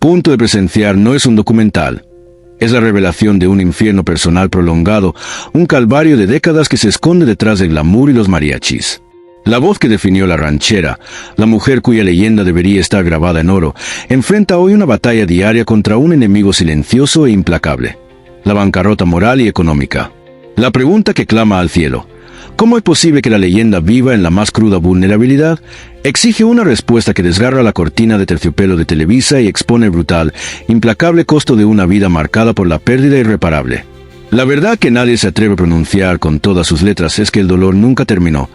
punto de presenciar no es un documental. Es la revelación de un infierno personal prolongado, un calvario de décadas que se esconde detrás del glamour y los mariachis. La voz que definió la ranchera, la mujer cuya leyenda debería estar grabada en oro, enfrenta hoy una batalla diaria contra un enemigo silencioso e implacable: la bancarrota moral y económica. La pregunta que clama al cielo: ¿cómo es posible que la leyenda viva en la más cruda vulnerabilidad? Exige una respuesta que desgarra la cortina de terciopelo de Televisa y expone el brutal, implacable costo de una vida marcada por la pérdida irreparable. La verdad que nadie se atreve a pronunciar con todas sus letras es que el dolor nunca terminó.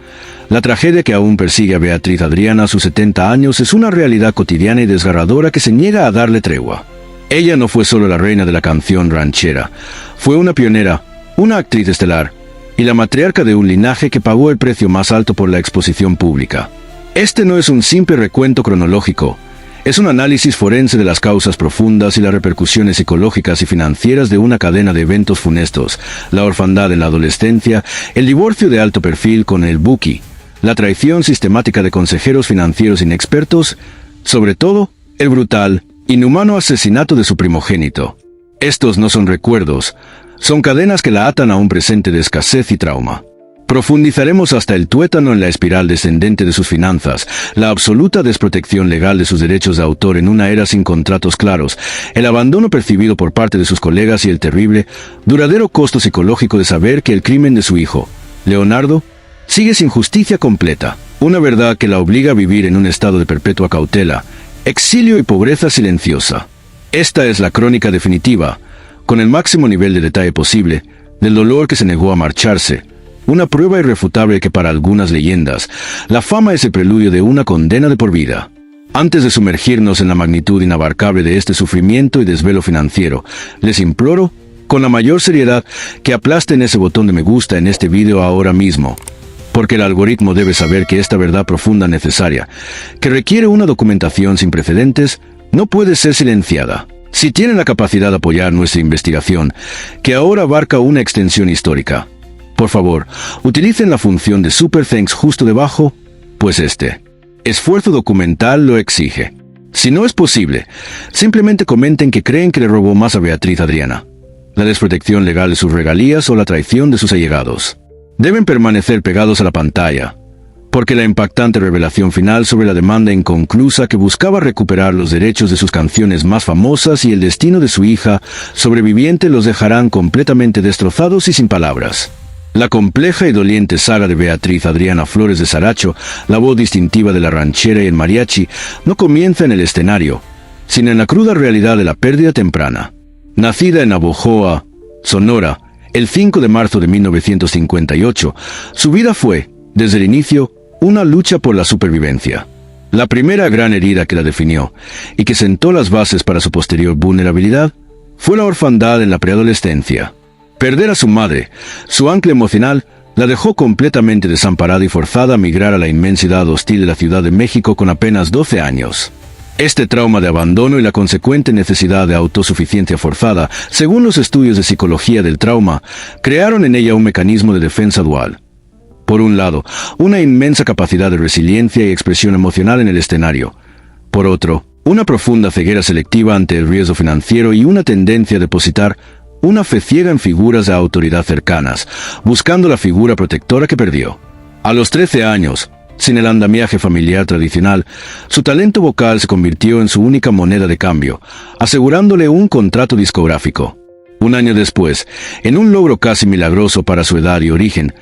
La tragedia que aún persigue a Beatriz Adriana a sus 70 años es una realidad cotidiana y desgarradora que se niega a darle tregua. Ella no fue solo la reina de la canción ranchera, fue una pionera, una actriz estelar, y la matriarca de un linaje que pagó el precio más alto por la exposición pública. Este no es un simple recuento cronológico, es un análisis forense de las causas profundas y las repercusiones psicológicas y financieras de una cadena de eventos funestos: la orfandad en la adolescencia, el divorcio de alto perfil con el Buki, la traición sistemática de consejeros financieros inexpertos, sobre todo, el brutal, inhumano asesinato de su primogénito. Estos no son recuerdos, son cadenas que la atan a un presente de escasez y trauma. Profundizaremos hasta el tuétano en la espiral descendente de sus finanzas, la absoluta desprotección legal de sus derechos de autor en una era sin contratos claros, el abandono percibido por parte de sus colegas y el terrible, duradero costo psicológico de saber que el crimen de su hijo, Leonardo, sigue sin justicia completa. Una verdad que la obliga a vivir en un estado de perpetua cautela, exilio y pobreza silenciosa. Esta es la crónica definitiva, con el máximo nivel de detalle posible, del dolor que se negó a marcharse. Una prueba irrefutable que para algunas leyendas, la fama es el preludio de una condena de por vida. Antes de sumergirnos en la magnitud inabarcable de este sufrimiento y desvelo financiero, les imploro, con la mayor seriedad, que aplasten ese botón de me gusta en este video ahora mismo. Porque el algoritmo debe saber que esta verdad profunda necesaria, que requiere una documentación sin precedentes, no puede ser silenciada. Si tienen la capacidad de apoyar nuestra investigación, que ahora abarca una extensión histórica, por favor, utilicen la función de Super Thanks justo debajo, pues este esfuerzo documental lo exige. Si no es posible, simplemente comenten que creen que le robó más a Beatriz Adriana: la desprotección legal de sus regalías o la traición de sus allegados. Deben permanecer pegados a la pantalla, porque la impactante revelación final sobre la demanda inconclusa que buscaba recuperar los derechos de sus canciones más famosas y el destino de su hija sobreviviente los dejarán completamente destrozados y sin palabras. La compleja y doliente saga de Beatriz Adriana Flores de Saracho, la voz distintiva de la ranchera y el mariachi, no comienza en el escenario, sino en la cruda realidad de la pérdida temprana. Nacida en Navojoa, Sonora, el 5 de marzo de 1958, su vida fue, desde el inicio, una lucha por la supervivencia. La primera gran herida que la definió, y que sentó las bases para su posterior vulnerabilidad, fue la orfandad en la preadolescencia. Perder a su madre, su ancla emocional, la dejó completamente desamparada y forzada a migrar a la inmensidad hostil de la Ciudad de México con apenas 12 años. Este trauma de abandono y la consecuente necesidad de autosuficiencia forzada, según los estudios de psicología del trauma, crearon en ella un mecanismo de defensa dual. Por un lado, una inmensa capacidad de resiliencia y expresión emocional en el escenario. Por otro, una profunda ceguera selectiva ante el riesgo financiero y una tendencia a depositar una fe ciega en figuras de autoridad cercanas, buscando la figura protectora que perdió. A los 13 años, sin el andamiaje familiar tradicional, su talento vocal se convirtió en su única moneda de cambio, asegurándole un contrato discográfico. Un año después, en un logro casi milagroso para su edad y origen,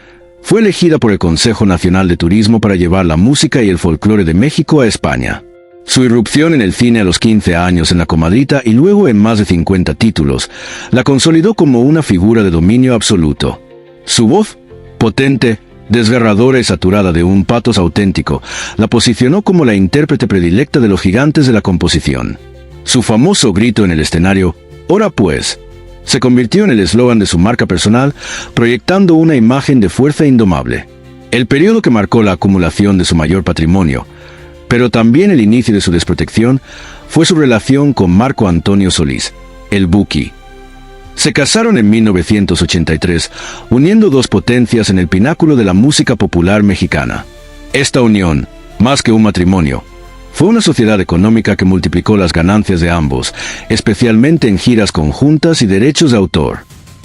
fue elegida por el Consejo Nacional de Turismo para llevar la música y el folclore de México a España. Su irrupción en el cine a los 15 años en La Comadrita y luego en más de 50 títulos, la consolidó como una figura de dominio absoluto. Su voz, potente, desgarradora y saturada de un pathos auténtico, la posicionó como la intérprete predilecta de los gigantes de la composición. Su famoso grito en el escenario, "Ora pues", se convirtió en el eslogan de su marca personal, proyectando una imagen de fuerza indomable. El periodo que marcó la acumulación de su mayor patrimonio, pero también el inicio de su desprotección, fue su relación con Marco Antonio Solís, el Buki. Se casaron en 1983, uniendo dos potencias en el pináculo de la música popular mexicana. Esta unión, más que un matrimonio, Fue una sociedad económica que multiplicó las ganancias de ambos, especialmente en giras conjuntas y derechos de autor.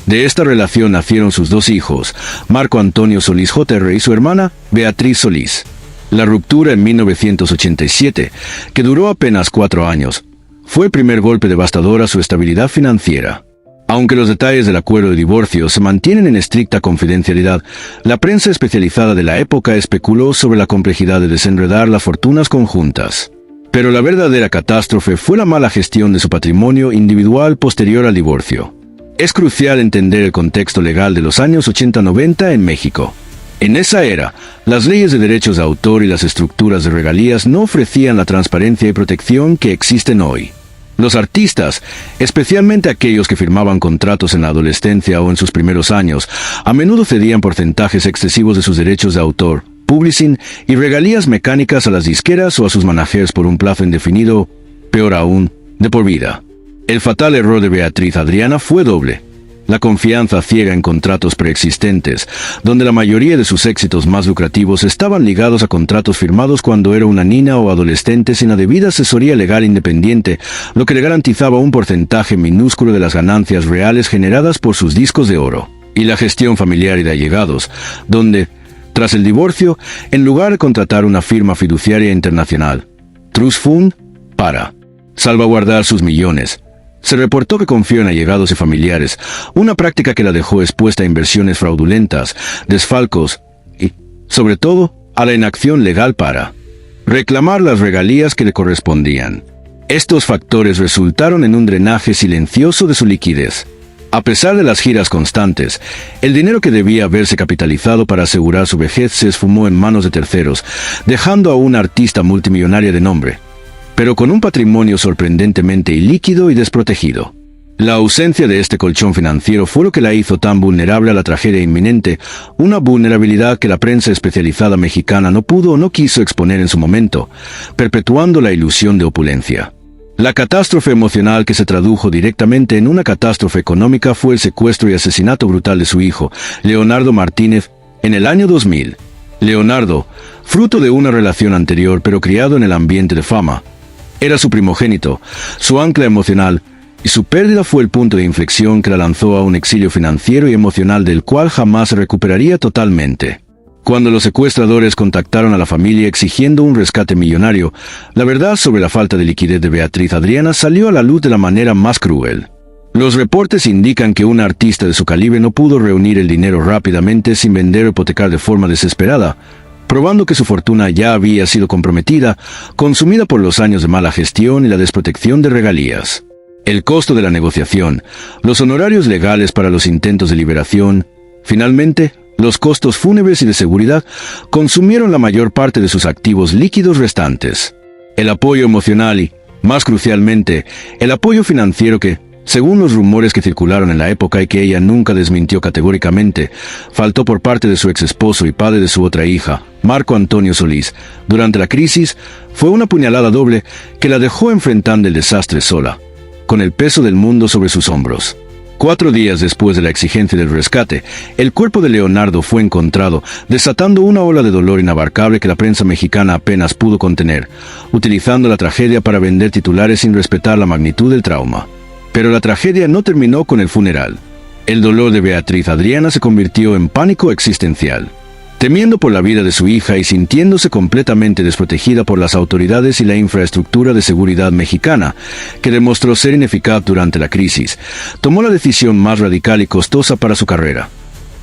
De esta relación nacieron sus dos hijos, Marco Antonio Solís Jr. y su hermana, Beatriz Solís. La ruptura en 1987, que duró apenas 4 años, fue el primer golpe devastador a su estabilidad financiera. Aunque los detalles del acuerdo de divorcio se mantienen en estricta confidencialidad, la prensa especializada de la época especuló sobre la complejidad de desenredar las fortunas conjuntas. Pero la verdadera catástrofe fue la mala gestión de su patrimonio individual posterior al divorcio. Es crucial entender el contexto legal de los años 80-90 en México. En esa era, las leyes de derechos de autor y las estructuras de regalías no ofrecían la transparencia y protección que existen hoy. Los artistas, especialmente aquellos que firmaban contratos en la adolescencia o en sus primeros años, a menudo cedían porcentajes excesivos de sus derechos de autor, publishing y regalías mecánicas a las disqueras o a sus managers por un plazo indefinido, peor aún, de por vida. El fatal error de Beatriz Adriana fue doble. La confianza ciega en contratos preexistentes, donde la mayoría de sus éxitos más lucrativos estaban ligados a contratos firmados cuando era una niña o adolescente sin la debida asesoría legal independiente, lo que le garantizaba un porcentaje minúsculo de las ganancias reales generadas por sus discos de oro. Y la gestión familiar y de allegados, donde, tras el divorcio, en lugar de contratar una firma fiduciaria internacional, Trust Fund, para salvaguardar sus millones, se reportó que confió en allegados y familiares, una práctica que la dejó expuesta a inversiones fraudulentas, desfalcos y, sobre todo, a la inacción legal para reclamar las regalías que le correspondían. Estos factores resultaron en un drenaje silencioso de su liquidez. A pesar de las giras constantes, el dinero que debía haberse capitalizado para asegurar su vejez se esfumó en manos de terceros, dejando a una artista multimillonaria de nombre, pero con un patrimonio sorprendentemente ilíquido y desprotegido. La ausencia de este colchón financiero fue lo que la hizo tan vulnerable a la tragedia inminente, una vulnerabilidad que la prensa especializada mexicana no pudo o no quiso exponer en su momento, perpetuando la ilusión de opulencia. La catástrofe emocional que se tradujo directamente en una catástrofe económica fue el secuestro y asesinato brutal de su hijo, Leonardo Martínez, en el año 2000. Leonardo, fruto de una relación anterior pero criado en el ambiente de fama, era su primogénito, su ancla emocional, y su pérdida fue el punto de inflexión que la lanzó a un exilio financiero y emocional del cual jamás se recuperaría totalmente. Cuando los secuestradores contactaron a la familia exigiendo un rescate millonario, la verdad sobre la falta de liquidez de Beatriz Adriana salió a la luz de la manera más cruel. Los reportes indican que una artista de su calibre no pudo reunir el dinero rápidamente sin vender o hipotecar de forma desesperada, probando que su fortuna ya había sido comprometida, consumida por los años de mala gestión y la desprotección de regalías. El costo de la negociación, los honorarios legales para los intentos de liberación, finalmente, los costos fúnebres y de seguridad, consumieron la mayor parte de sus activos líquidos restantes. El apoyo emocional y, más crucialmente, el apoyo financiero que, según los rumores que circularon en la época y que ella nunca desmintió categóricamente, faltó por parte de su ex esposo y padre de su otra hija, Marco Antonio Solís, durante la crisis, fue una puñalada doble que la dejó enfrentando el desastre sola, con el peso del mundo sobre sus hombros. 4 días después de la exigencia del rescate, el cuerpo de Leonardo fue encontrado, desatando una ola de dolor inabarcable que la prensa mexicana apenas pudo contener, utilizando la tragedia para vender titulares sin respetar la magnitud del trauma. Pero la tragedia no terminó con el funeral. El dolor de Beatriz Adriana se convirtió en pánico existencial. Temiendo por la vida de su hija y sintiéndose completamente desprotegida por las autoridades y la infraestructura de seguridad mexicana, que demostró ser ineficaz durante la crisis, tomó la decisión más radical y costosa para su carrera: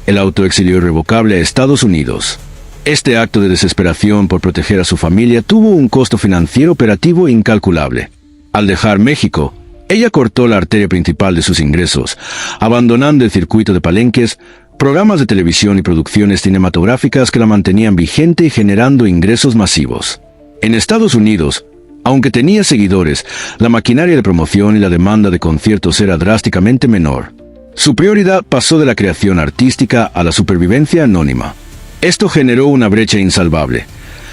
el autoexilio irrevocable a Estados Unidos. Este acto de desesperación por proteger a su familia tuvo un costo financiero operativo incalculable. Al dejar México, ella cortó la arteria principal de sus ingresos, abandonando el circuito de palenques, programas de televisión y producciones cinematográficas que la mantenían vigente y generando ingresos masivos. En Estados Unidos, aunque tenía seguidores, la maquinaria de promoción y la demanda de conciertos era drásticamente menor. Su prioridad pasó de la creación artística a la supervivencia anónima. Esto generó una brecha insalvable.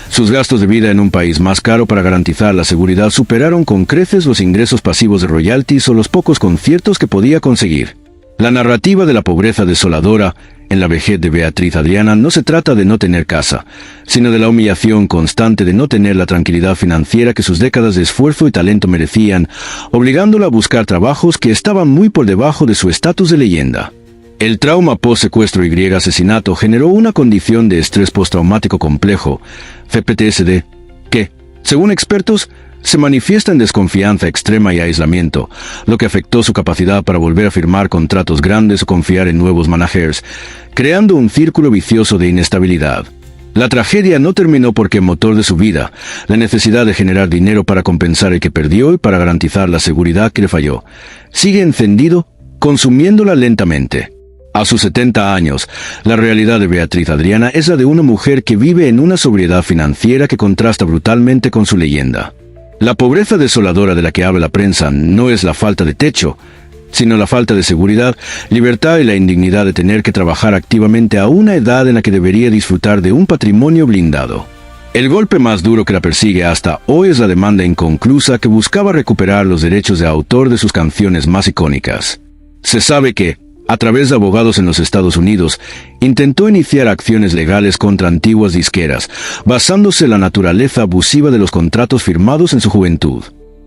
Sus gastos de vida en un país más caro para garantizar la seguridad superaron con creces los ingresos pasivos de royalties o los pocos conciertos que podía conseguir. La narrativa de la pobreza desoladora, en la vejez de Beatriz Adriana no se trata de no tener casa, sino de la humillación constante de no tener la tranquilidad financiera que sus décadas de esfuerzo y talento merecían, obligándola a buscar trabajos que estaban muy por debajo de su estatus de leyenda. El trauma post-secuestro y asesinato generó una condición de estrés postraumático complejo, FPTSD, que, según expertos, se manifiesta en desconfianza extrema y aislamiento, lo que afectó su capacidad para volver a firmar contratos grandes o confiar en nuevos managers, creando un círculo vicioso de inestabilidad. La tragedia no terminó porque el motor de su vida, la necesidad de generar dinero para compensar el que perdió y para garantizar la seguridad que le falló, sigue encendido, consumiéndola lentamente. A sus 70 años, la realidad de Beatriz Adriana es la de una mujer que vive en una sobriedad financiera que contrasta brutalmente con su leyenda. La pobreza desoladora de la que habla la prensa no es la falta de techo, sino la falta de seguridad, libertad y la indignidad de tener que trabajar activamente a una edad en la que debería disfrutar de un patrimonio blindado. El golpe más duro que la persigue hasta hoy es la demanda inconclusa que buscaba recuperar los derechos de autor de sus canciones más icónicas. Se sabe que, a través de abogados en los Estados Unidos, intentó iniciar acciones legales contra antiguas disqueras, basándose en la naturaleza abusiva de los contratos firmados en su juventud.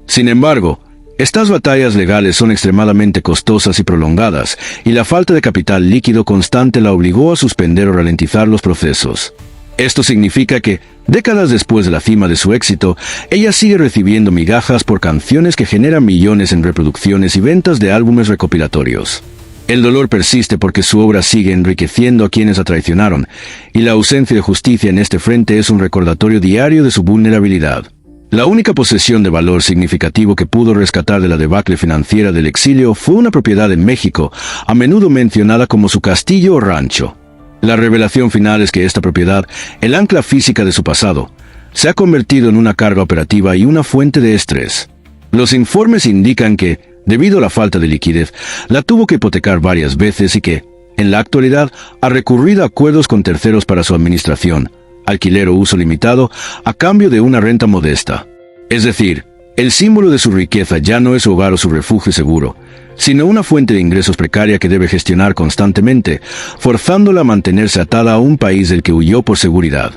Sin embargo, estas batallas legales son extremadamente costosas y prolongadas, y la falta de capital líquido constante la obligó a suspender o ralentizar los procesos. Esto significa que, décadas después de la cima de su éxito, ella sigue recibiendo migajas por canciones que generan millones en reproducciones y ventas de álbumes recopilatorios. El dolor persiste porque su obra sigue enriqueciendo a quienes la traicionaron, y la ausencia de justicia en este frente es un recordatorio diario de su vulnerabilidad. La única posesión de valor significativo que pudo rescatar de la debacle financiera del exilio fue una propiedad en México, a menudo mencionada como su castillo o rancho. La revelación final es que esta propiedad, el ancla física de su pasado, se ha convertido en una carga operativa y una fuente de estrés. Los informes indican que, debido a la falta de liquidez, la tuvo que hipotecar varias veces y que, en la actualidad, ha recurrido a acuerdos con terceros para su administración, alquiler o uso limitado, a cambio de una renta modesta. Es decir, el símbolo de su riqueza ya no es su hogar o su refugio seguro, sino una fuente de ingresos precaria que debe gestionar constantemente, forzándola a mantenerse atada a un país del que huyó por seguridad.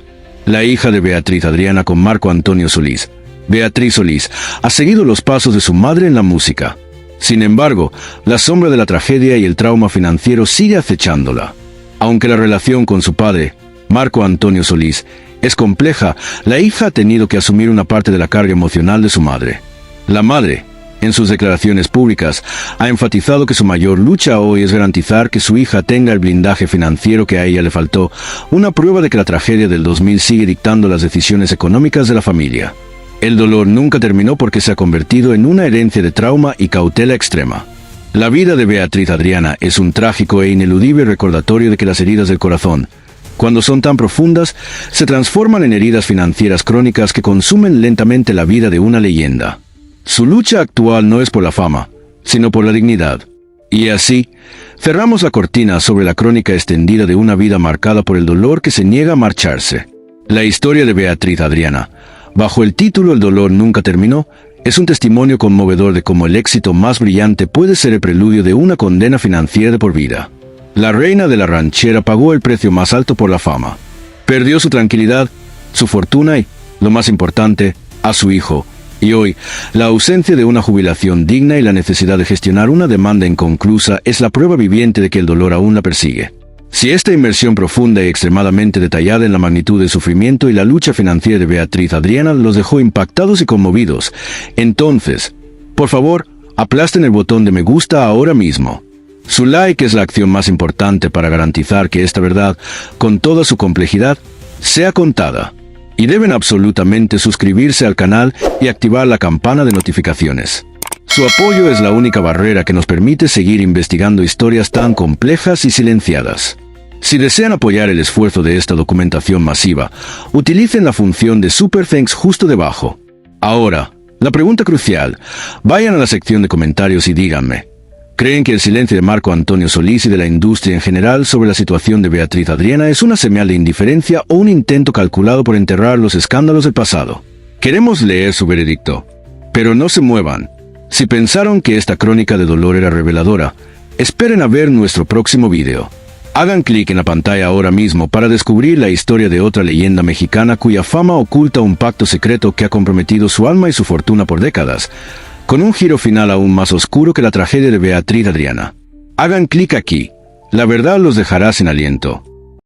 La hija de Beatriz Adriana con Marco Antonio Solís, Beatriz Solís, ha seguido los pasos de su madre en la música. Sin embargo, la sombra de la tragedia y el trauma financiero sigue acechándola. Aunque la relación con su padre, Marco Antonio Solís, es compleja, la hija ha tenido que asumir una parte de la carga emocional de su madre. La madre, en sus declaraciones públicas, ha enfatizado que su mayor lucha hoy es garantizar que su hija tenga el blindaje financiero que a ella le faltó, una prueba de que la tragedia del 2000 sigue dictando las decisiones económicas de la familia. El dolor nunca terminó porque se ha convertido en una herencia de trauma y cautela extrema. La vida de Beatriz Adriana es un trágico e ineludible recordatorio de que las heridas del corazón, cuando son tan profundas, se transforman en heridas financieras crónicas que consumen lentamente la vida de una leyenda. Su lucha actual no es por la fama, sino por la dignidad. Y así, cerramos la cortina sobre la crónica extendida de una vida marcada por el dolor que se niega a marcharse. La historia de Beatriz Adriana, bajo el título El dolor nunca terminó, es un testimonio conmovedor de cómo el éxito más brillante puede ser el preludio de una condena financiera de por vida. La reina de la ranchera pagó el precio más alto por la fama. Perdió su tranquilidad, su fortuna y, lo más importante, a su hijo. Y hoy, la ausencia de una jubilación digna y la necesidad de gestionar una demanda inconclusa es la prueba viviente de que el dolor aún la persigue. Si esta inmersión profunda y extremadamente detallada en la magnitud del sufrimiento y la lucha financiera de Beatriz Adriana los dejó impactados y conmovidos, entonces, por favor, aplasten el botón de me gusta ahora mismo. Su like es la acción más importante para garantizar que esta verdad, con toda su complejidad, sea contada. Y deben absolutamente suscribirse al canal y activar la campana de notificaciones. Su apoyo es la única barrera que nos permite seguir investigando historias tan complejas y silenciadas. Si desean apoyar el esfuerzo de esta documentación masiva, utilicen la función de Super Thanks justo debajo. Ahora, la pregunta crucial. Vayan a la sección de comentarios y díganme. ¿Creen que el silencio de Marco Antonio Solís y de la industria en general sobre la situación de Beatriz Adriana es una señal de indiferencia o un intento calculado por enterrar los escándalos del pasado? Queremos leer su veredicto. Pero no se muevan. Si pensaron que esta crónica de dolor era reveladora, esperen a ver nuestro próximo video. Hagan clic en la pantalla ahora mismo para descubrir la historia de otra leyenda mexicana cuya fama oculta un pacto secreto que ha comprometido su alma y su fortuna por décadas, con un giro final aún más oscuro que la tragedia de Beatriz Adriana. Hagan clic aquí. La verdad los dejará sin aliento.